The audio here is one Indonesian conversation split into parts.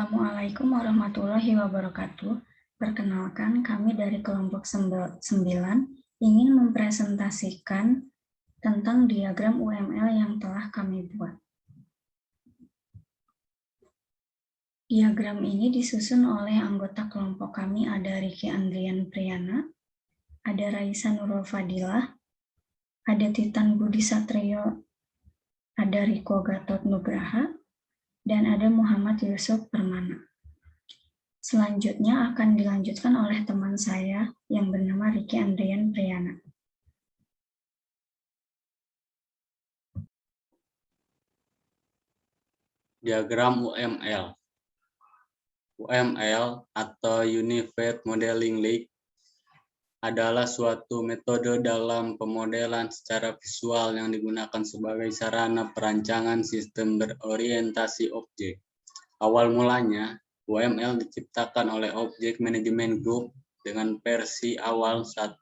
Assalamualaikum warahmatullahi wabarakatuh. Perkenalkan, kami dari kelompok 9 ingin mempresentasikan tentang diagram UML yang telah kami buat. Diagram ini disusun oleh anggota kelompok kami, ada Ricky Andrian Priyana, ada Raisa Nurul Fadilah, ada Titan Budi Satrio, ada Riko Gatot Nugraha, dan ada Muhammad Yusuf Permana. Selanjutnya akan dilanjutkan oleh teman saya yang bernama Ricky Andrian Priyana. Diagram UML. UML atau Unified Modeling Lake adalah suatu metode dalam pemodelan secara visual yang digunakan sebagai sarana perancangan sistem berorientasi objek. Awal mulanya, UML diciptakan oleh Object Management Group dengan versi awal 1.0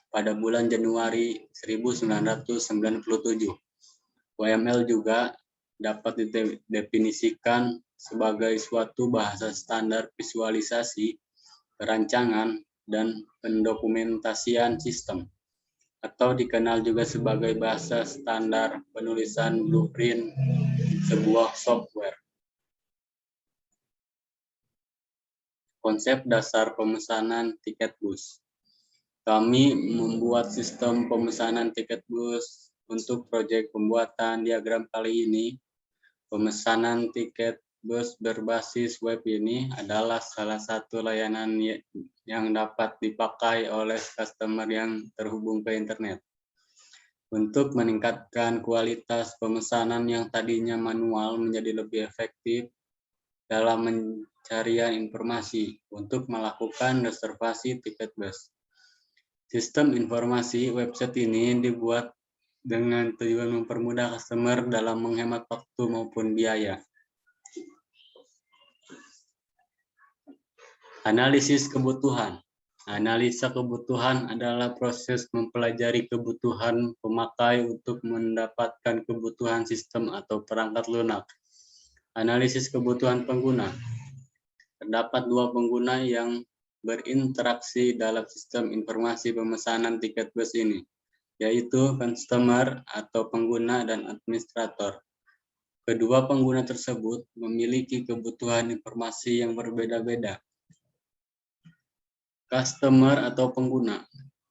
pada bulan Januari 1997. UML juga dapat didefinisikan sebagai suatu bahasa standar visualisasi, perancangan, dan pendokumentasian sistem, atau dikenal juga sebagai bahasa standar penulisan blueprint sebuah software. Konsep dasar pemesanan tiket bus. Kami membuat sistem pemesanan tiket bus untuk proyek pembuatan diagram kali ini. Pemesanan tiket bus berbasis web ini adalah salah satu layanan yang dapat dipakai oleh customer yang terhubung ke internet. Untuk meningkatkan kualitas pemesanan yang tadinya manual menjadi lebih efektif dalam pencarian informasi untuk melakukan reservasi tiket bus. Sistem informasi website ini dibuat dengan tujuan mempermudah customer dalam menghemat waktu maupun biaya. Analisis kebutuhan. Analisa kebutuhan adalah proses mempelajari kebutuhan pemakai untuk mendapatkan kebutuhan sistem atau perangkat lunak. Analisis kebutuhan pengguna. Terdapat dua pengguna yang berinteraksi dalam sistem informasi pemesanan tiket bus ini, yaitu customer atau pengguna dan administrator. Kedua pengguna tersebut memiliki kebutuhan informasi yang berbeda-beda. Customer atau pengguna.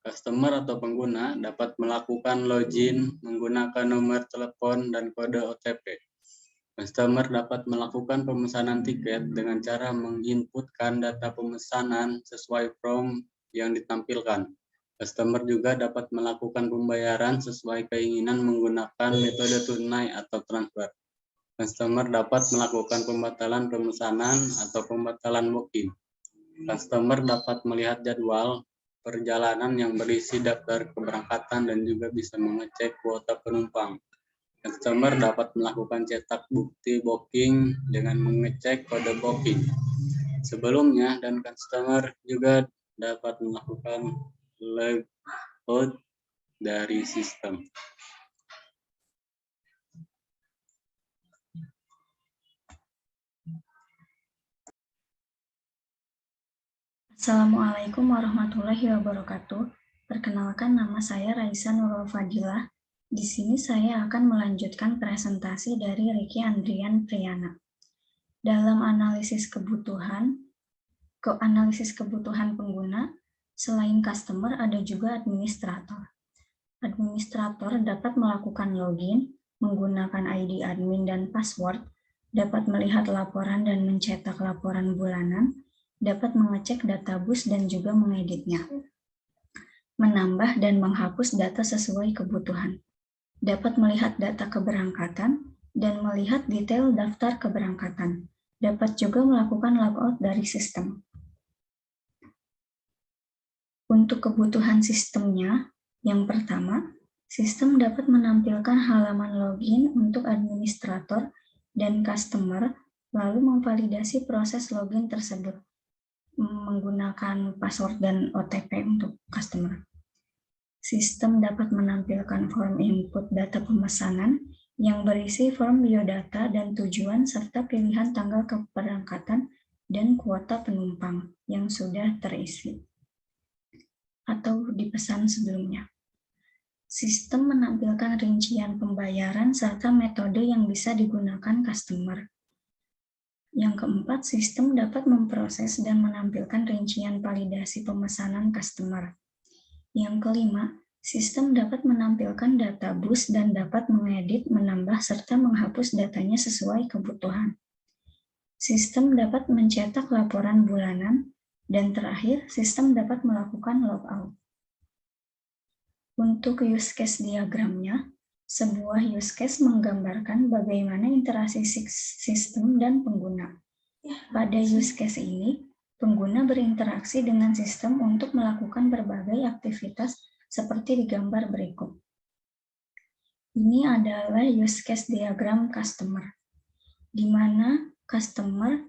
Customer atau pengguna dapat melakukan login menggunakan nomor telepon dan kode OTP. Customer dapat melakukan pemesanan tiket dengan cara menginputkan data pemesanan sesuai form yang ditampilkan. Customer juga dapat melakukan pembayaran sesuai keinginan menggunakan metode tunai atau transfer. Customer dapat melakukan pembatalan pemesanan atau pembatalan booking. Customer dapat melihat jadwal perjalanan yang berisi daftar keberangkatan dan juga bisa mengecek kuota penumpang. Customer dapat melakukan cetak bukti booking dengan mengecek kode booking sebelumnya, dan customer juga dapat melakukan logout dari sistem. Assalamualaikum warahmatullahi wabarakatuh. Perkenalkan, nama saya Raisa Nurul Fadilah. Di sini saya akan melanjutkan presentasi dari Ricky Andrian Priyana. Dalam analisis kebutuhan pengguna, selain customer ada juga administrator. Administrator dapat melakukan login, menggunakan ID admin dan password, dapat melihat laporan dan mencetak laporan bulanan, dapat mengecek data bus dan juga mengeditnya, menambah dan menghapus data sesuai kebutuhan, dapat melihat data keberangkatan, dan melihat detail daftar keberangkatan, dapat juga melakukan logout dari sistem. Untuk kebutuhan sistemnya, yang pertama, sistem dapat menampilkan halaman login untuk administrator dan customer, lalu memvalidasi proses login tersebut menggunakan password dan OTP untuk customer. Sistem dapat menampilkan form input data pemesanan yang berisi form biodata dan tujuan serta pilihan tanggal keberangkatan dan kuota penumpang yang sudah terisi atau dipesan sebelumnya. Sistem menampilkan rincian pembayaran serta metode yang bisa digunakan customer. Yang keempat, sistem dapat memproses dan menampilkan rincian validasi pemesanan customer. Yang kelima, sistem dapat menampilkan data bus dan dapat mengedit, menambah, serta menghapus datanya sesuai kebutuhan. Sistem dapat mencetak laporan bulanan, dan terakhir, sistem dapat melakukan logout. Untuk use case diagramnya, sebuah use case menggambarkan bagaimana interaksi sistem dan pengguna. Pada use case ini, pengguna berinteraksi dengan sistem untuk melakukan berbagai aktivitas seperti digambar berikut. Ini adalah use case diagram customer, di mana customer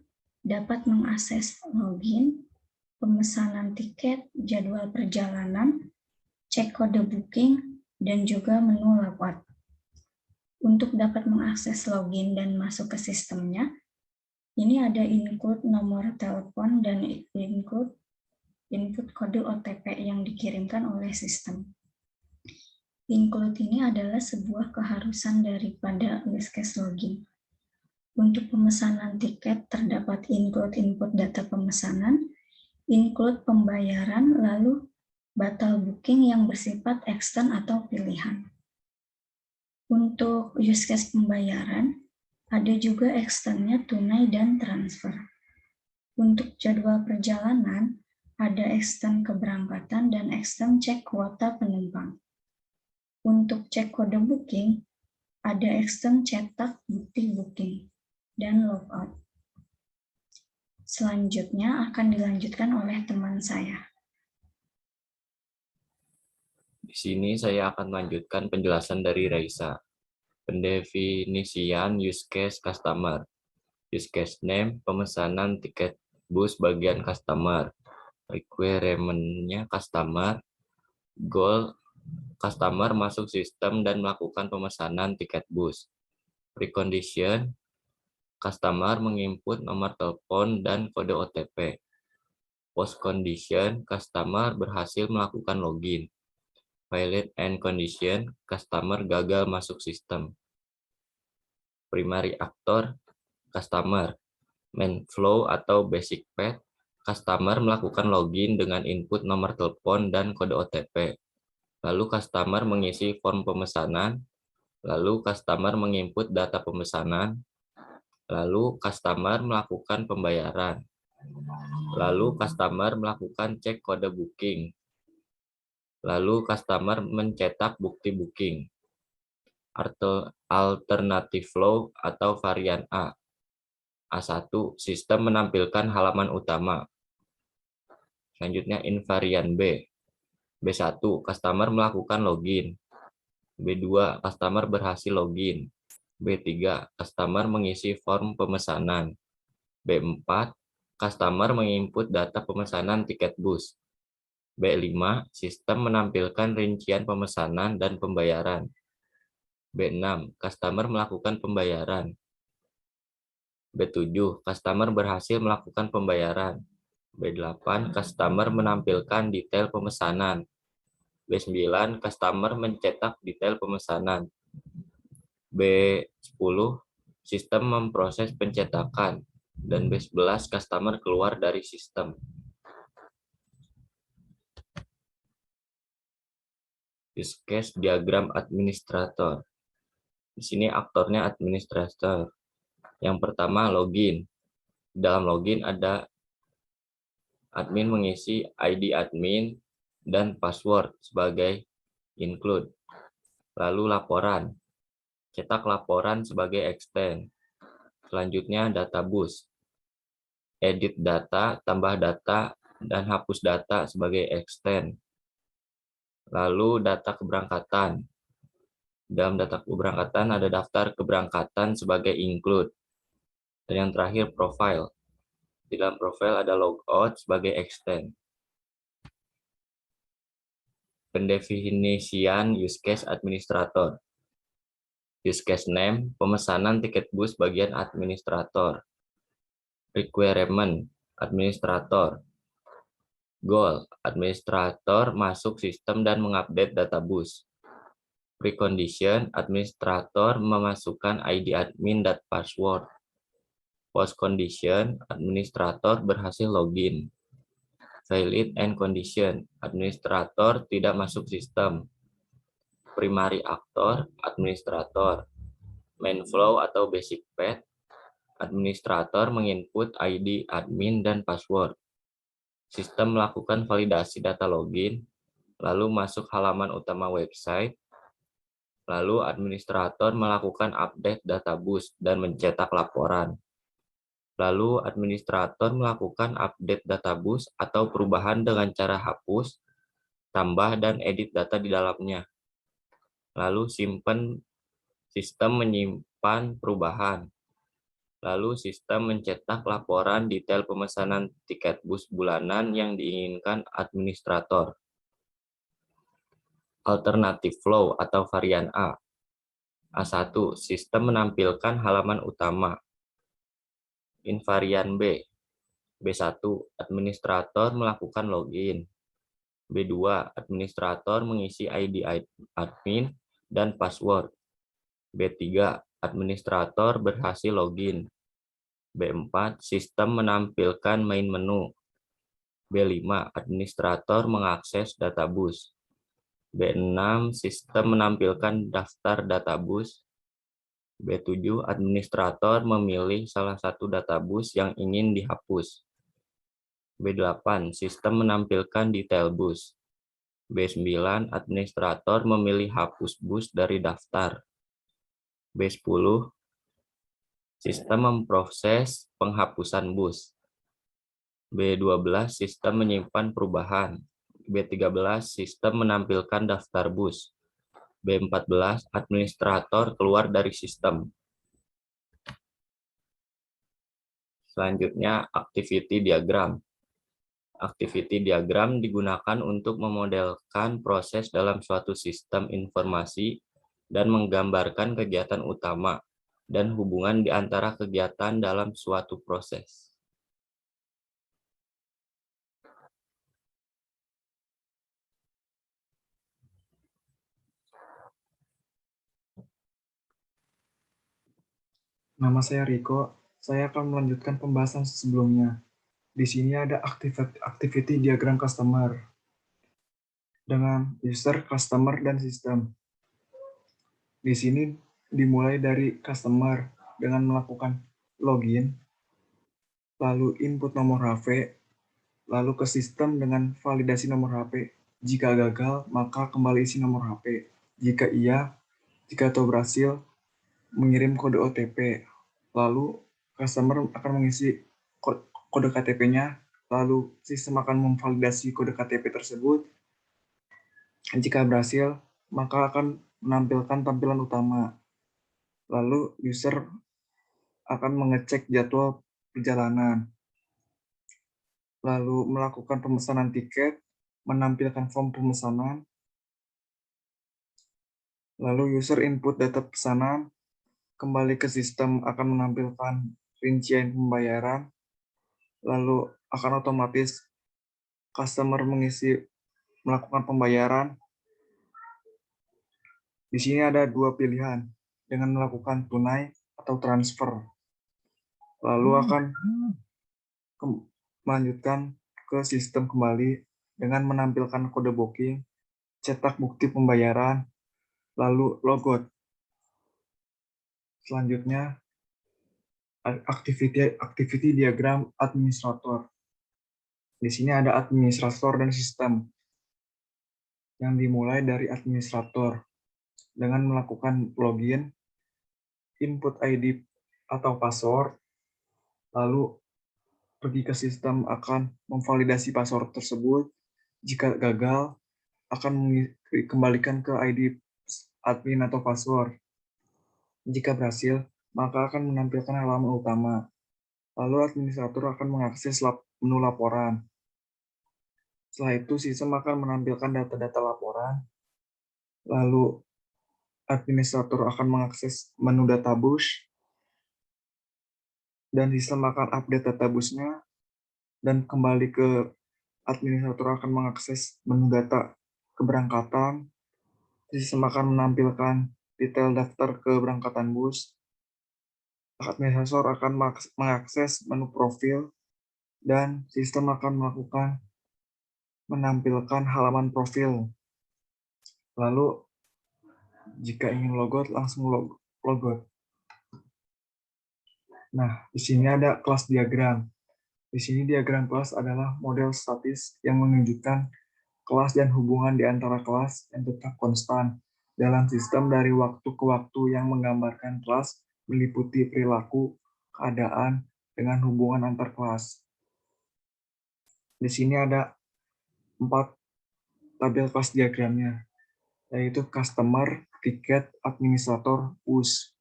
dapat mengakses login, pemesanan tiket, jadwal perjalanan, cek kode booking, dan juga menu logout. Untuk dapat mengakses login dan masuk ke sistemnya, ini ada include nomor telepon dan include input kode OTP yang dikirimkan oleh sistem. Include ini adalah sebuah keharusan daripada use case login. Untuk pemesanan tiket terdapat include input data pemesanan, include pembayaran, lalu batal booking yang bersifat extend atau pilihan. Untuk use case pembayaran, ada juga extend-nya tunai dan transfer. Untuk jadwal perjalanan, ada extend keberangkatan dan extend cek kuota penumpang. Untuk cek kode booking, ada extend cetak bukti booking dan logout. Selanjutnya akan dilanjutkan oleh teman saya. Di sini saya akan melanjutkan penjelasan dari Raisa. Pendefinisian use case customer. Use case name, pemesanan tiket bus bagian customer. Requirement-nya customer. Goal, customer masuk sistem dan melakukan pemesanan tiket bus. Precondition, customer menginput nomor telepon dan kode OTP. Post condition, customer berhasil melakukan login. Valid end condition, customer gagal masuk sistem. Primary actor, customer. Main flow atau basic path, customer melakukan login dengan input nomor telepon dan kode OTP. Lalu customer mengisi form pemesanan, lalu customer menginput data pemesanan, lalu customer melakukan pembayaran, lalu customer melakukan cek kode booking, lalu customer mencetak bukti booking. Alternative flow atau varian A. A1, sistem menampilkan halaman utama. Selanjutnya invarian B. B1, customer melakukan login. B2, customer berhasil login. B3, customer mengisi form pemesanan. B4, customer menginput data pemesanan tiket bus. B5, sistem menampilkan rincian pemesanan dan pembayaran. B6, customer melakukan pembayaran. B7, customer berhasil melakukan pembayaran. B8, customer menampilkan detail pemesanan. B9, customer mencetak detail pemesanan. B10, sistem memproses pencetakan. Dan B11, customer keluar dari sistem. Use case diagram administrator. Di sini aktornya administrator. Yang pertama login. Dalam login ada admin mengisi ID admin dan password sebagai include. Lalu laporan. Cetak laporan sebagai extend. Selanjutnya data bus. Edit data, tambah data, dan hapus data sebagai extend. Lalu data keberangkatan. Dalam data keberangkatan ada daftar keberangkatan sebagai include. Dan yang terakhir profile. Di dalam profile ada logout sebagai extend. Pendefinisian use case administrator. Use case name, pemesanan tiket bus bagian administrator. Requirement, administrator. Goal, administrator masuk sistem dan mengupdate data bus. Precondition, administrator memasukkan ID admin dan password. Post condition, administrator berhasil login. Valid and condition, administrator tidak masuk sistem. Primary actor, administrator. Main flow atau basic path, administrator menginput ID admin dan password. Sistem melakukan validasi data login, lalu masuk halaman utama website, lalu administrator melakukan update data bus dan mencetak laporan. Lalu administrator melakukan update data bus atau perubahan dengan cara hapus, tambah, dan edit data di dalamnya. Lalu sistem menyimpan perubahan. Lalu sistem mencetak laporan detail pemesanan tiket bus bulanan yang diinginkan administrator. Alternative flow atau varian A. A1, sistem menampilkan halaman utama. Invarian B. B1, administrator melakukan login. B2, administrator mengisi ID admin dan password. B3, administrator berhasil login. B4, sistem menampilkan main menu. B5, administrator mengakses data bus. B6, sistem menampilkan daftar data bus. B7, administrator memilih salah satu data bus yang ingin dihapus. B8, sistem menampilkan detail bus. B9, administrator memilih hapus bus dari daftar. B10, sistem memproses penghapusan bus. B12, sistem menyimpan perubahan. B13, sistem menampilkan daftar bus. B14, administrator keluar dari sistem. Selanjutnya, activity diagram. Activity diagram digunakan untuk memodelkan proses dalam suatu sistem informasi dan menggambarkan kegiatan utama dan hubungan di antara kegiatan dalam suatu proses. Nama saya Riko. Saya akan melanjutkan pembahasan sebelumnya. Di sini ada activity diagram customer dengan user, customer, dan sistem. Di sini dimulai dari customer dengan melakukan login, lalu input nomor HP, lalu ke sistem dengan validasi nomor HP. Jika gagal, maka kembali isi nomor HP. Jika iya, jika telah berhasil, mengirim kode OTP. Lalu customer akan mengisi kode KTP-nya, lalu sistem akan memvalidasi kode KTP tersebut. Jika berhasil, maka akan menampilkan tampilan utama. Lalu user akan mengecek jadwal perjalanan. Lalu melakukan pemesanan tiket, menampilkan form pemesanan. Lalu user input data pesanan, kembali ke sistem akan menampilkan rincian pembayaran. Lalu akan otomatis customer melakukan pembayaran. Di sini ada dua pilihan dengan melakukan tunai atau transfer. Lalu akan melanjutkan ke sistem kembali dengan menampilkan kode booking, cetak bukti pembayaran, lalu logout. Selanjutnya activity diagram administrator. Di sini ada administrator dan sistem. Yang dimulai dari administrator dengan melakukan login, input ID atau password, lalu pergi ke sistem akan memvalidasi password tersebut. Jika gagal, akan dikembalikan ke ID admin atau password. Jika berhasil, maka akan menampilkan halaman utama. Lalu administrator akan mengakses menu laporan. Setelah itu, sistem akan menampilkan data-data laporan. Lalu administrator akan mengakses menu databus, dan sistem akan update databusnya, dan kembali ke administrator akan mengakses menu data keberangkatan, sistem akan menampilkan detail daftar keberangkatan bus, administrator akan mengakses menu profil, dan sistem akan menampilkan halaman profil. Lalu, jika ingin logout, langsung logout. Nah, di sini ada kelas diagram. Di sini diagram kelas adalah model statis yang menunjukkan kelas dan hubungan di antara kelas yang tetap konstan dalam sistem dari waktu ke waktu yang menggambarkan kelas meliputi perilaku, keadaan, dengan hubungan antar kelas. Di sini ada 4 tabel kelas diagramnya, yaitu customer, tiket, administrator, bus.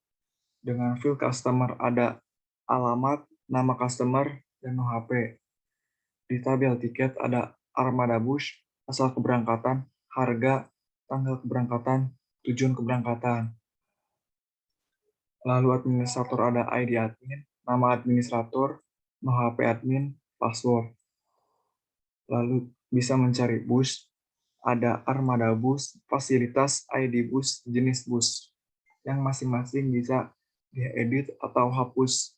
Dengan field customer ada alamat, nama customer, dan HP. Di tabel tiket ada armada bus, asal keberangkatan, harga, tanggal keberangkatan, tujuan keberangkatan. Lalu administrator ada ID admin, nama administrator, HP admin, password. Lalu bisa mencari bus, ada armada bus, fasilitas, ID bus, jenis bus, yang masing-masing bisa diedit atau hapus.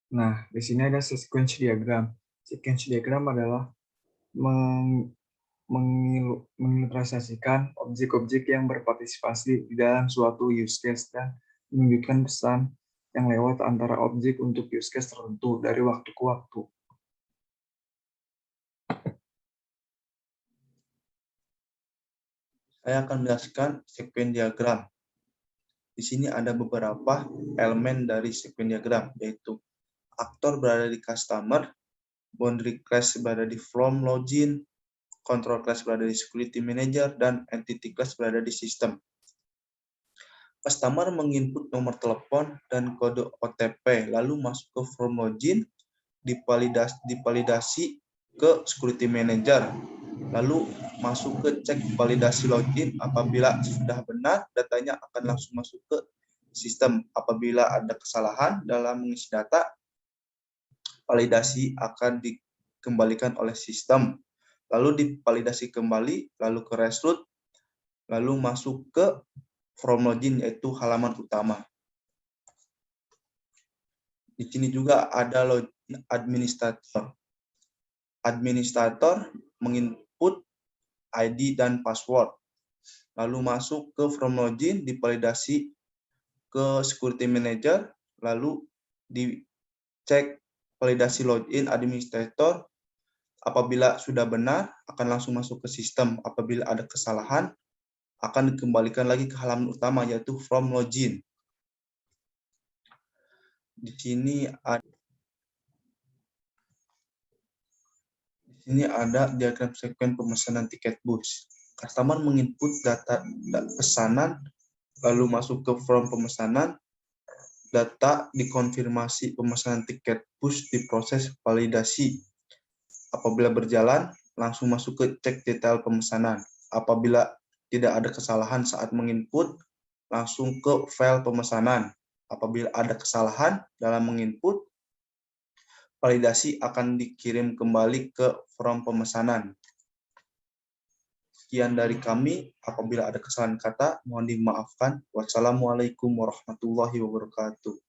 Nah, di sini ada sequence diagram. Sequence diagram adalah mengilustrasikan objek-objek yang berpartisipasi di dalam suatu use case dan menunjukkan pesan yang lewat antara objek untuk use case tertentu dari waktu ke waktu. Saya akan menjelaskan sequence diagram. Di sini ada beberapa elemen dari sequence diagram, yaitu aktor berada di customer, boundary class berada di from login, control class berada di security manager, dan entity class berada di system. Customer menginput nomor telepon dan kode OTP, lalu masuk ke from login, divalidasi ke security manager, lalu masuk ke cek validasi login. Apabila sudah benar, datanya akan langsung masuk ke sistem. Apabila ada kesalahan dalam mengisi data, validasi akan dikembalikan oleh sistem. Lalu divalidasi kembali, lalu ke result, lalu masuk ke from login, yaitu halaman utama. Di sini juga ada login administrator. Administrator menginput ID dan password, lalu masuk ke from login, divalidasi ke security manager, lalu dicek validasi login administrator. Apabila sudah benar, akan langsung masuk ke sistem. Apabila ada kesalahan, akan dikembalikan lagi ke halaman utama, yaitu from login. Di sini ada diagram sequence pemesanan tiket bus. Customer menginput data pesanan, lalu masuk ke from pemesanan, data dikonfirmasi pemesanan tiket bus diproses validasi. Apabila berjalan, langsung masuk ke cek detail pemesanan. Apabila tidak ada kesalahan saat menginput, langsung ke file pemesanan. Apabila ada kesalahan dalam menginput, validasi akan dikirim kembali ke from pemesanan. Sekian dari kami. Apabila ada kesalahan kata, mohon dimaafkan. Wassalamualaikum warahmatullahi wabarakatuh.